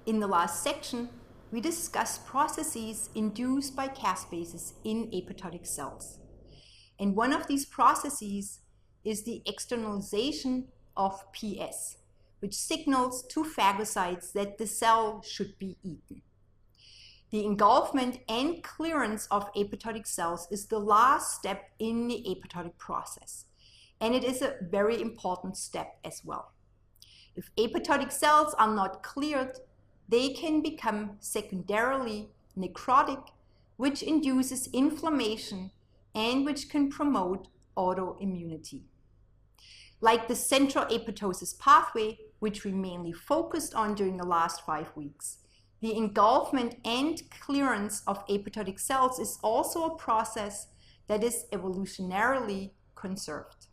In the last section, we discussed processes induced by caspases in apoptotic cells. And one of these processes is the externalization of PS, which signals to phagocytes that the cell should be eaten. The engulfment and clearance of apoptotic cells is the last step in the apoptotic process, and it is a very important step as well. If apoptotic cells are not cleared, they can become secondarily necrotic, which induces inflammation and which can promote autoimmunity. Like the central apoptosis pathway, which we mainly focused on during the last 5 weeks, the engulfment and clearance of apoptotic cells is also a process that is evolutionarily conserved.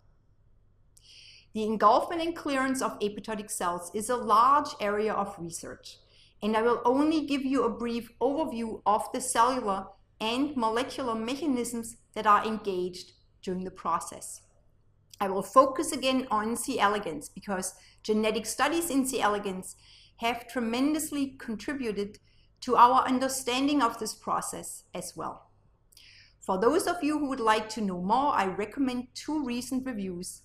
The engulfment and clearance of apoptotic cells is a large area of research, and I will only give you a brief overview of the cellular and molecular mechanisms that are engaged during the process. I will focus again on C. elegans because genetic studies in C. elegans have tremendously contributed to our understanding of this process as well. For those of you who would like to know more, I recommend 2 recent reviews,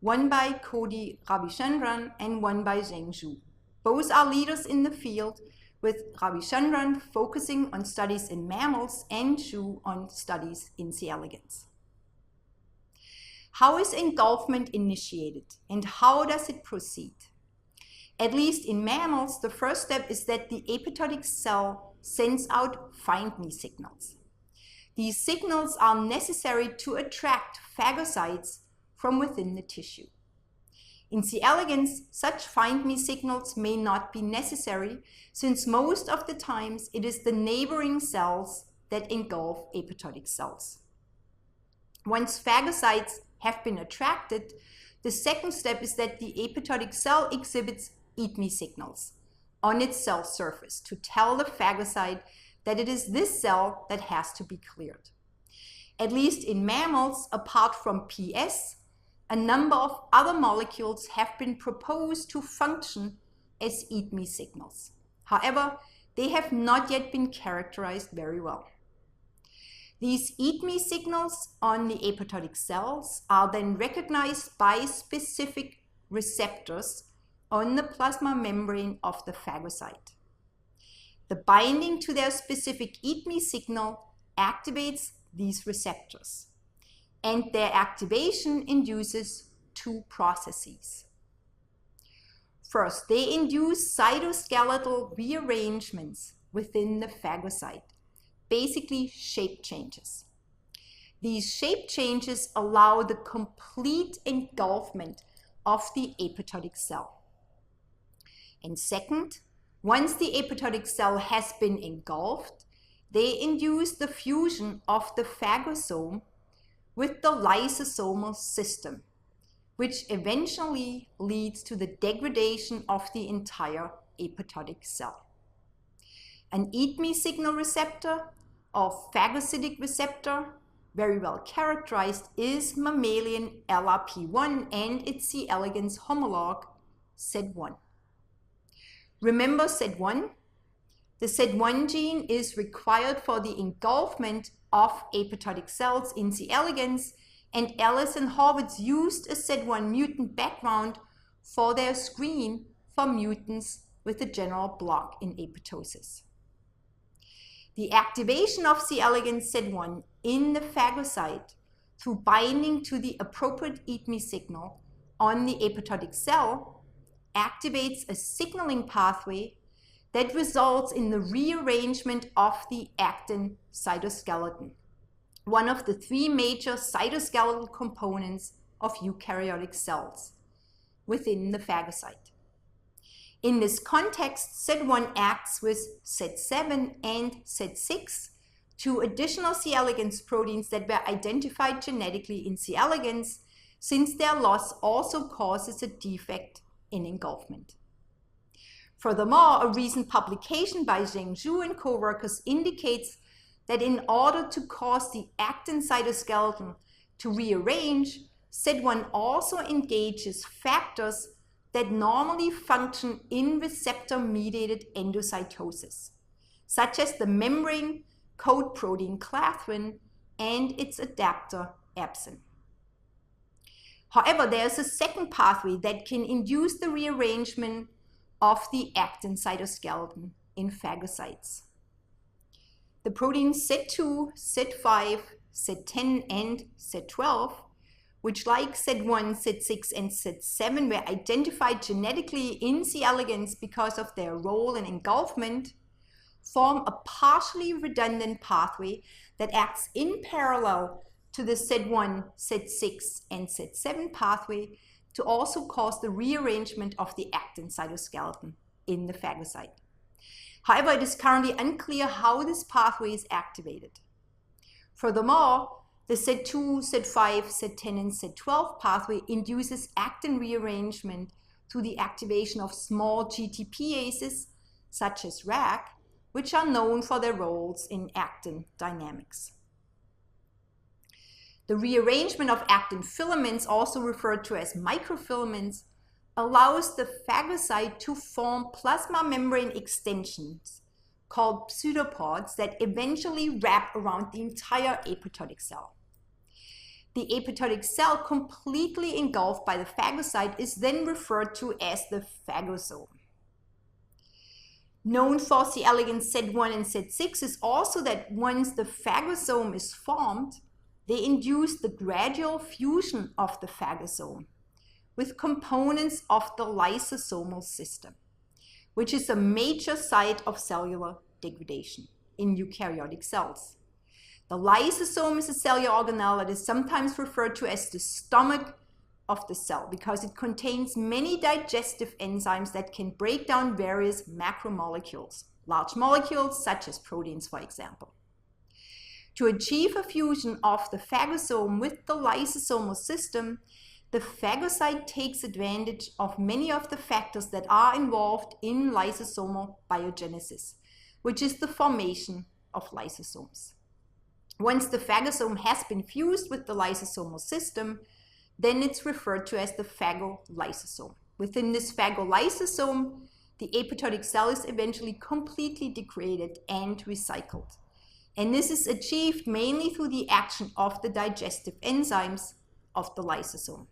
one by Kodi Ravichandran and one by Zheng Zhu. Both are leaders in the field, with Ravichandran focusing on studies in mammals and Zhu on studies in C. elegans. How is engulfment initiated and how does it proceed? At least in mammals, the first step is that the apoptotic cell sends out find me signals. These signals are necessary to attract phagocytes from within the tissue. In C. elegans, such find me signals may not be necessary, since most of the times it is the neighboring cells that engulf apoptotic cells. Once phagocytes have been attracted, the second step is that the apoptotic cell exhibits eat me signals on its cell surface to tell the phagocyte that it is this cell that has to be cleared. At least in mammals, apart from PS, a number of other molecules have been proposed to function as eat me signals. However, they have not yet been characterized very well. These eat me signals on the apoptotic cells are then recognized by specific receptors on the plasma membrane of the phagocyte. The binding to their specific eat me signal activates these receptors, and their activation induces 2 processes. First, they induce cytoskeletal rearrangements within the phagocyte, basically shape changes. These shape changes allow the complete engulfment of the apoptotic cell. And second, once the apoptotic cell has been engulfed, they induce the fusion of the phagosome with the lysosomal system, which eventually leads to the degradation of the entire apoptotic cell. An eat me signal receptor or phagocytic receptor, very well characterized, is mammalian LRP1 and its C. elegans homologue, SED1. Remember SED1? The SED1 gene is required for the engulfment of apoptotic cells in C. elegans, and Ellis and Horvitz used a SED1 mutant background for their screen for mutants with a general block in apoptosis. The activation of C. elegans SED1 in the phagocyte through binding to the appropriate eat me signal on the apoptotic cell activates a signaling pathway that results in the rearrangement of the actin cytoskeleton, one of the 3 major cytoskeletal components of eukaryotic cells within the phagocyte. In this context, SED1 acts with SED7 and SED6, 2 additional C. elegans proteins that were identified genetically in C. elegans, since their loss also causes a defect in engulfment. Furthermore, a recent publication by Zheng Zhu and co-workers indicates that in order to cause the actin cytoskeleton to rearrange, SED1 also engages factors that normally function in receptor-mediated endocytosis, such as the membrane coat protein clathrin and its adapter epsin. However, there's a second pathway that can induce the rearrangement of the actin cytoskeleton in phagocytes. The proteins Z2, Z5, Z10, and Z12, which like Z1, Z6, and Z7 were identified genetically in C. elegans because of their role in engulfment, form a partially redundant pathway that acts in parallel to the Z1, Z6, and Z7 pathway to also cause the rearrangement of the actin cytoskeleton in the phagocyte. However, it is currently unclear how this pathway is activated. Furthermore, the Z2, Z5, Z10, and Z12 pathway induces actin rearrangement through the activation of small GTPases, such as RAC, which are known for their roles in actin dynamics. The rearrangement of actin filaments, also referred to as microfilaments, allows the phagocyte to form plasma membrane extensions called pseudopods that eventually wrap around the entire apoptotic cell. The apoptotic cell, completely engulfed by the phagocyte, is then referred to as the phagosome. Known for C. elegans Z1 and Z6 is also that once the phagosome is formed, they induce the gradual fusion of the phagosome with components of the lysosomal system, which is a major site of cellular degradation in eukaryotic cells. The lysosome is a cellular organelle that is sometimes referred to as the stomach of the cell because it contains many digestive enzymes that can break down various macromolecules, large molecules such as proteins, for example. To achieve a fusion of the phagosome with the lysosomal system, the phagocyte takes advantage of many of the factors that are involved in lysosomal biogenesis, which is the formation of lysosomes. Once the phagosome has been fused with the lysosomal system, then it's referred to as the phagolysosome. Within this phagolysosome, the apoptotic cell is eventually completely degraded and recycled. And this is achieved mainly through the action of the digestive enzymes of the lysosome.